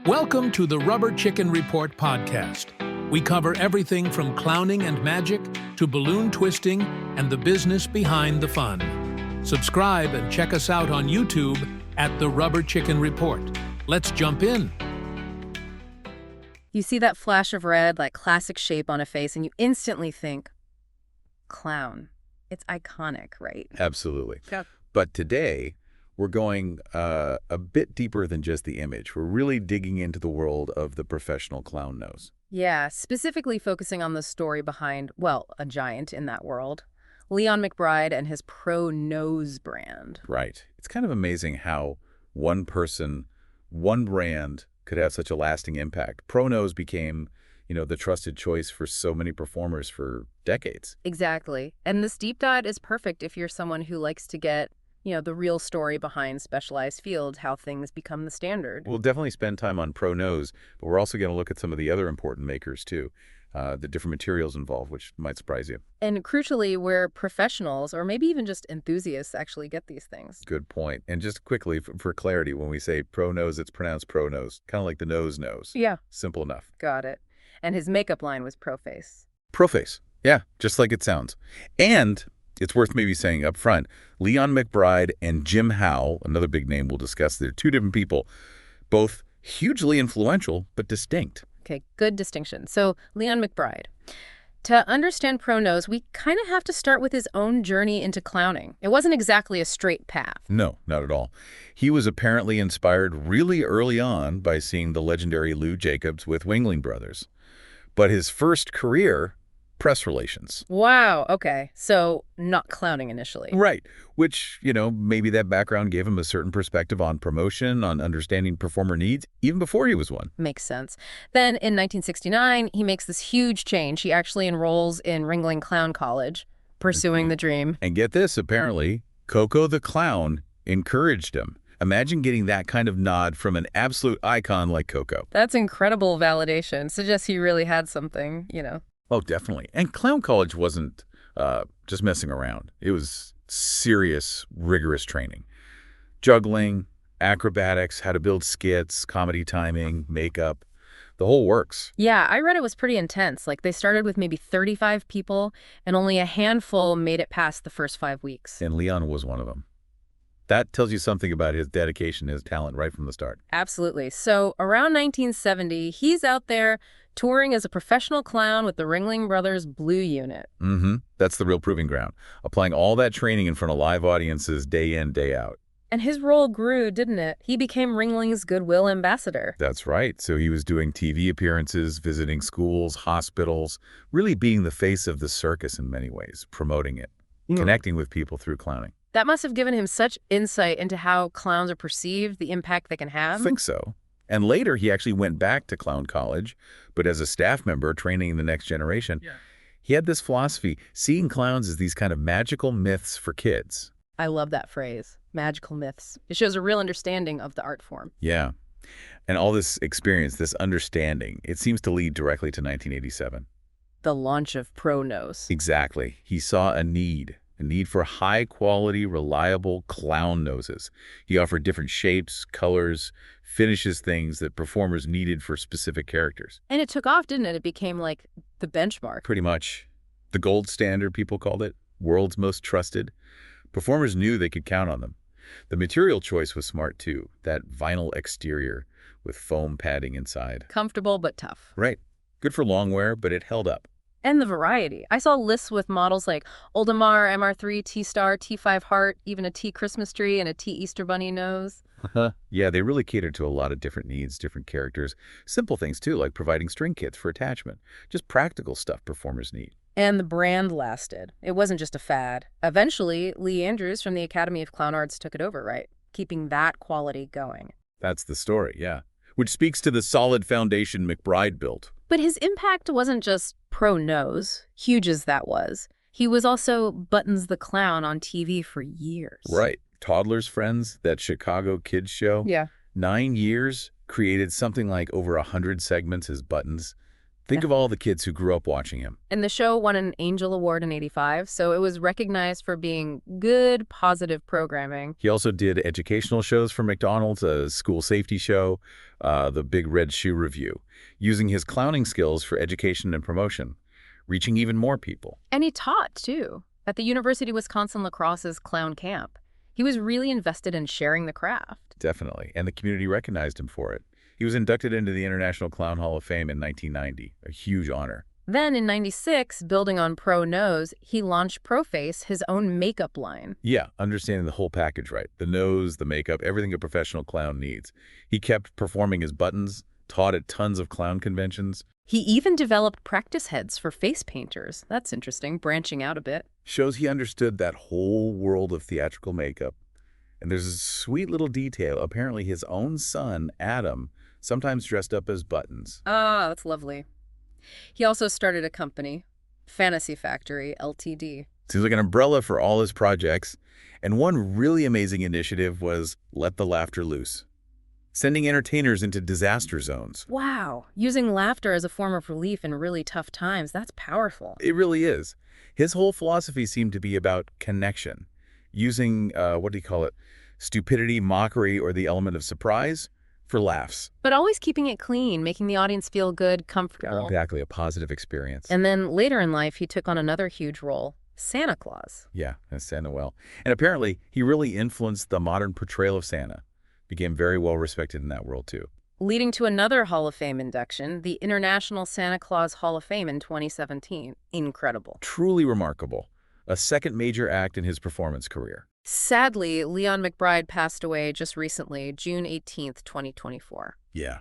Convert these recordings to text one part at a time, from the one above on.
Welcome to the Rubber Chicken Report podcast. We cover everything from clowning and magic to balloon twisting and the business behind the fun. Subscribe and check us out on YouTube at the Rubber Chicken Report. Let's jump in. You see that flash of red, like classic shape on a face, and you instantly think, clown. It's iconic, right? Absolutely. Yeah. But today, we're going a bit deeper than just the image. We're really digging into the world of the professional clown nose. Yeah, specifically focusing on the story behind, well, a giant in that world, Leon McBride and his ProKNOWS brand. Right. It's kind of amazing how one person, one brand could have such a lasting impact. ProKNOWS became, the trusted choice for so many performers for decades. Exactly. And this deep dive is perfect if you're someone who likes to get the real story behind specialized fields, how things become the standard. We'll definitely spend time on ProKNOWS, but we're also going to look at some of the other important makers too, the different materials involved, which might surprise you. And crucially, where professionals, or maybe even just enthusiasts, actually get these things. Good point. And just quickly, for clarity, when we say ProKNOWS, it's pronounced ProKNOWS, kind of like the nose. Yeah. Simple enough. Got it. And his makeup line was ProFace. ProFace. Yeah, just like it sounds. And it's worth maybe saying up front, Leon McBride and Jim Howe, another big name we'll discuss, they're two different people, both hugely influential but distinct. Okay, good distinction. So, Leon McBride. To understand ProKNOWS, we kind of have to start with his own journey into clowning. It wasn't exactly a straight path. No, not at all. He was apparently inspired really early on by seeing the legendary Lou Jacobs with Wingling Brothers. But his first career, press relations. Wow, okay. So, not clowning initially. Right, which, maybe that background gave him a certain perspective on promotion, on understanding performer needs, even before he was one. Makes sense. Then, in 1969, he makes this huge change. He actually enrolls in Ringling Clown College, pursuing the dream. And get this, apparently, Coco the Clown encouraged him. Imagine getting that kind of nod from an absolute icon like Coco. That's incredible validation. Suggests he really had something, Oh, definitely. And Clown College wasn't just messing around. It was serious, rigorous training. Juggling, acrobatics, how to build skits, comedy timing, makeup, the whole works. Yeah, I read it was pretty intense. Like, they started with maybe 35 people, and only a handful made it past the first 5 weeks. And Leon was one of them. That tells you something about his dedication, his talent right from the start. Absolutely. So around 1970, he's out there touring as a professional clown with the Ringling Brothers Blue Unit. Mm-hmm. That's the real proving ground. Applying all that training in front of live audiences day in, day out. And his role grew, didn't it? He became Ringling's goodwill ambassador. That's right. So he was doing TV appearances, visiting schools, hospitals, really being the face of the circus in many ways, promoting it, connecting with people through clowning. That must have given him such insight into how clowns are perceived, the impact they can have. I think so. And later, he actually went back to Clown College, but as a staff member training the next generation. Yeah. He had this philosophy, seeing clowns as these kind of magical myths for kids. I love that phrase, magical myths. It shows a real understanding of the art form. Yeah. And all this experience, this understanding, it seems to lead directly to 1987. The launch of ProKNOWS. Exactly. He saw a need for high-quality, reliable clown noses. He offered different shapes, colors, finishes, things that performers needed for specific characters. And it took off, didn't it? It became like the benchmark. Pretty much. The gold standard, people called it. World's most trusted. Performers knew they could count on them. The material choice was smart, too. That vinyl exterior with foam padding inside. Comfortable but tough. Right. Good for long wear, but it held up. And the variety. I saw lists with models like Oldemar, MR3, T-Star, T5 Heart, even a T Christmas tree and a T Easter bunny nose. Yeah, they really catered to a lot of different needs, different characters. Simple things, too, like providing string kits for attachment. Just practical stuff performers need. And the brand lasted. It wasn't just a fad. Eventually, Lee Andrews from the Academy of Clown Arts took it over, right? Keeping that quality going. That's the story, yeah. Which speaks to the solid foundation McBride built. But his impact wasn't just ProKNOWS, huge as that was. He was also Buttons the Clown on TV for years. Right. Toddler's Friends, that Chicago kids show. Yeah. 9 years, created something like over 100 segments as Buttons. Think of all the kids who grew up watching him. And the show won an Angel Award in '85, so it was recognized for being good, positive programming. He also did educational shows for McDonald's, a school safety show, the Big Red Shoe Review, using his clowning skills for education and promotion, reaching even more people. And he taught, too, at the University of Wisconsin-La Crosse's clown camp. He was really invested in sharing the craft. Definitely, and the community recognized him for it. He was inducted into the International Clown Hall of Fame in 1990, a huge honor. Then in '96, building on ProKNOWS, he launched ProFace, his own makeup line. Yeah, understanding the whole package right. The nose, the makeup, everything a professional clown needs. He kept performing his buttons, taught at tons of clown conventions. He even developed practice heads for face painters. That's interesting, branching out a bit. Shows he understood that whole world of theatrical makeup. And there's a sweet little detail. Apparently his own son, Adam, sometimes dressed up as Buttons. Ah, that's lovely. He also started a company, Fantasy Factory, Ltd. Seems like an umbrella for all his projects. And one really amazing initiative was Let the Laughter Loose, sending entertainers into disaster zones. Wow, using laughter as a form of relief in really tough times, that's powerful. It really is. His whole philosophy seemed to be about connection, using, what do you call it, stupidity, mockery, or the element of surprise for laughs. But always keeping it clean, making the audience feel good, comfortable. Exactly, a positive experience. And then later in life, he took on another huge role, Santa Claus. Yeah, and Santa well. And apparently, he really influenced the modern portrayal of Santa. Became very well respected in that world, too. Leading to another Hall of Fame induction, the International Santa Claus Hall of Fame in 2017. Incredible. Truly remarkable. A second major act in his performance career. Sadly, Leon McBride passed away just recently, June 18th, 2024. Yeah.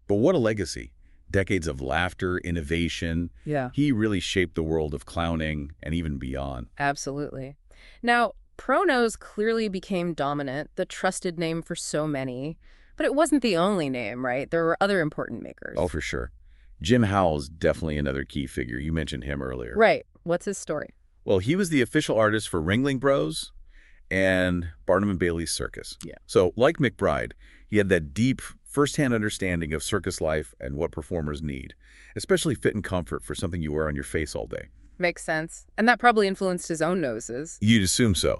But what a legacy. Decades of laughter, innovation. Yeah. He really shaped the world of clowning and even beyond. Absolutely. Now, ProKNOWS clearly became dominant, the trusted name for so many. But it wasn't the only name, right? There were other important makers. Oh, for sure. Jim Howell's definitely another key figure. You mentioned him earlier. Right. What's his story? Well, he was the official artist for Ringling Bros. And Barnum and Bailey's Circus. Yeah. So, like McBride, he had that deep, first-hand understanding of circus life and what performers need, especially fit and comfort for something you wear on your face all day. Makes sense. And that probably influenced his own noses. You'd assume so.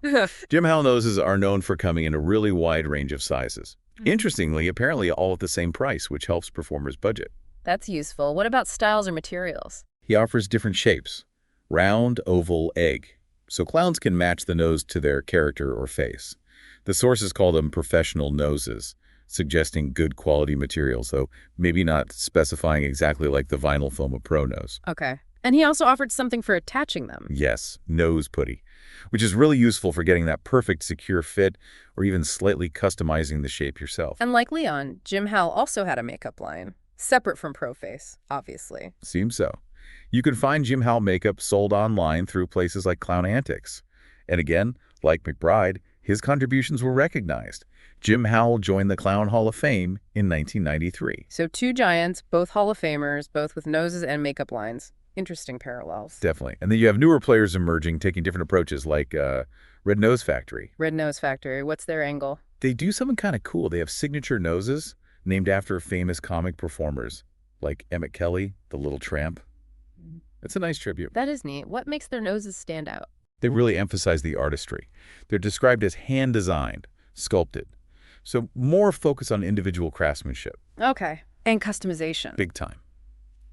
Jim Howell noses are known for coming in a really wide range of sizes. Interestingly, apparently all at the same price, which helps performers budget. That's useful. What about styles or materials? He offers different shapes: round, oval, egg. So clowns can match the nose to their character or face. The sources call them professional noses, suggesting good quality materials, though maybe not specifying exactly like the vinyl foam of ProKNOWS. Okay. And he also offered something for attaching them. Yes, nose putty, which is really useful for getting that perfect secure fit or even slightly customizing the shape yourself. And like Leon, Jim Howell also had a makeup line, separate from ProFace, obviously. Seems so. You can find Jim Howell makeup sold online through places like Clown Antics. And again, like McBride, his contributions were recognized. Jim Howell joined the Clown Hall of Fame in 1993. So two giants, both Hall of Famers, both with noses and makeup lines. Interesting parallels. Definitely. And then you have newer players emerging, taking different approaches, like Red Nose Factory. Red Nose Factory. What's their angle? They do something kind of cool. They have signature noses named after famous comic performers, like Emmett Kelly, the Little Tramp. It's a nice tribute. That is neat. What makes their noses stand out? They really emphasize the artistry. They're described as hand-designed, sculpted. So more focus on individual craftsmanship. Okay. And customization. Big time.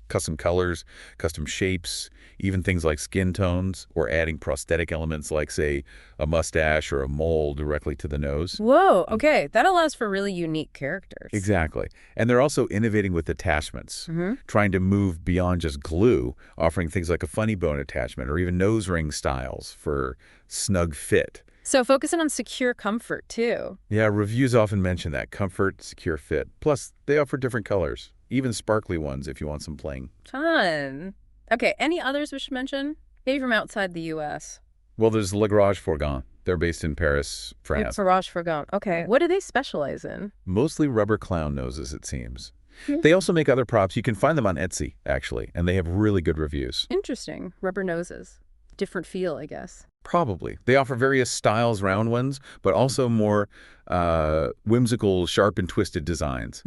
Custom colors, custom shapes, even things like skin tones, or adding prosthetic elements like, say, a mustache or a mole directly to the nose. Whoa, okay. That allows for really unique characters. Exactly. And they're also innovating with attachments, trying to move beyond just glue, offering things like a funny bone attachment or even nose ring styles for snug fit. So focusing on secure comfort, too. Yeah, reviews often mention that. Comfort, secure fit. Plus, they offer different colors, even sparkly ones if you want some bling. Fun. Okay, any others we should mention? Maybe from outside the U.S. Well, there's Le Garage Fourgon. They're based in Paris, France. Garage Fourgon. Okay. What do they specialize in? Mostly rubber clown noses, it seems. They also make other props. You can find them on Etsy, actually, and they have really good reviews. Interesting. Rubber noses. Different feel, I guess. Probably. They offer various styles, round ones, but also more whimsical, sharp and twisted designs.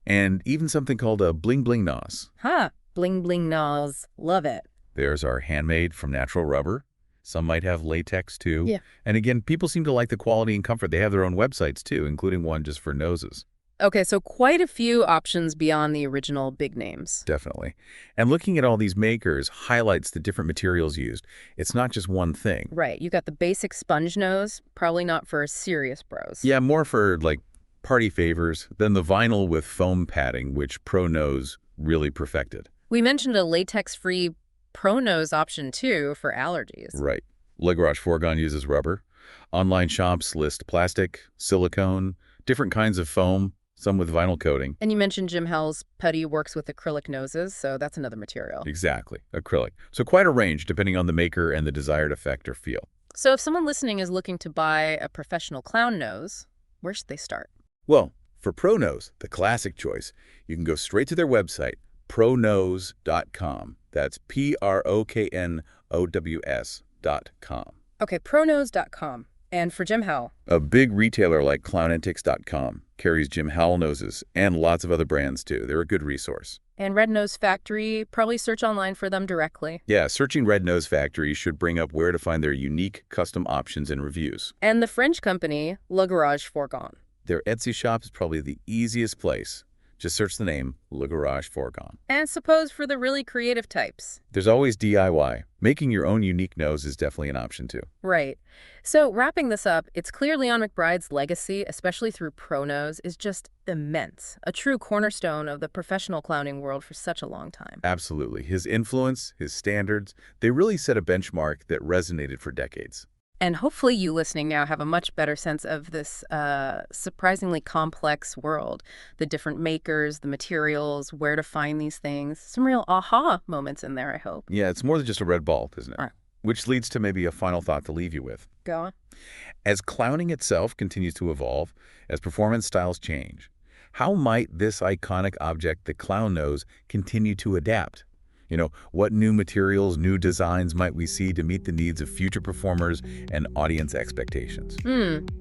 And even something called a bling bling nos. Huh. Bling bling nose. Love it. There's our handmade from natural rubber. Some might have latex, too. Yeah. And again, people seem to like the quality and comfort. They have their own websites, too, including one just for noses. Okay, so quite a few options beyond the original big names. Definitely. And looking at all these makers highlights the different materials used. It's not just one thing. Right, you got the basic sponge nose, probably not for serious bros. Yeah, more for, like, party favors than the vinyl with foam padding, which ProKNOWS really perfected. We mentioned a latex-free ProKNOWS option, too, for allergies. Right. Le Garage Fourgon uses rubber. Online shops list plastic, silicone, different kinds of foam, some with vinyl coating. And you mentioned Jim Hell's putty works with acrylic noses, so that's another material. Exactly. Acrylic. So quite a range depending on the maker and the desired effect or feel. So if someone listening is looking to buy a professional clown nose, where should they start? Well, for ProKNOWS, the classic choice, you can go straight to their website, ProKNOWS.com. That's PROKNOWS.com. Okay, ProKNOWS.com. And for Jim Hell? A big retailer like ClownAntics.com carries Jim Howell noses and lots of other brands, too. They're a good resource. And Red Nose Factory, probably search online for them directly. Yeah, searching Red Nose Factory should bring up where to find their unique custom options and reviews. And the French company, Le Garage Fourgon. Their Etsy shop is probably the easiest place. Just search the name Le Garage Fourgon. And suppose for the really creative types. There's always DIY. Making your own unique nose is definitely an option, too. Right. So wrapping this up, it's clear Leon McBride's legacy, especially through ProKNOWS, is just immense. A true cornerstone of the professional clowning world for such a long time. Absolutely. His influence, his standards, they really set a benchmark that resonated for decades. And hopefully you listening now have a much better sense of this surprisingly complex world. The different makers, the materials, where to find these things. Some real aha moments in there, I hope. Yeah, it's more than just a red ball, isn't it? Right. Which leads to maybe a final thought to leave you with. Go on. As clowning itself continues to evolve, as performance styles change, how might this iconic object, the clown nose, continue to adapt? You know, what new materials, new designs might we see to meet the needs of future performers and audience expectations?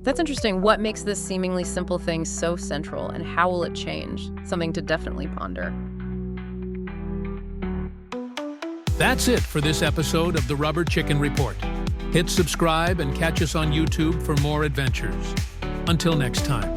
That's interesting. What makes this seemingly simple thing so central, and how will it change? Something to definitely ponder. That's it for this episode of the Rubber Chicken Report. Hit subscribe and catch us on YouTube for more adventures. Until next time.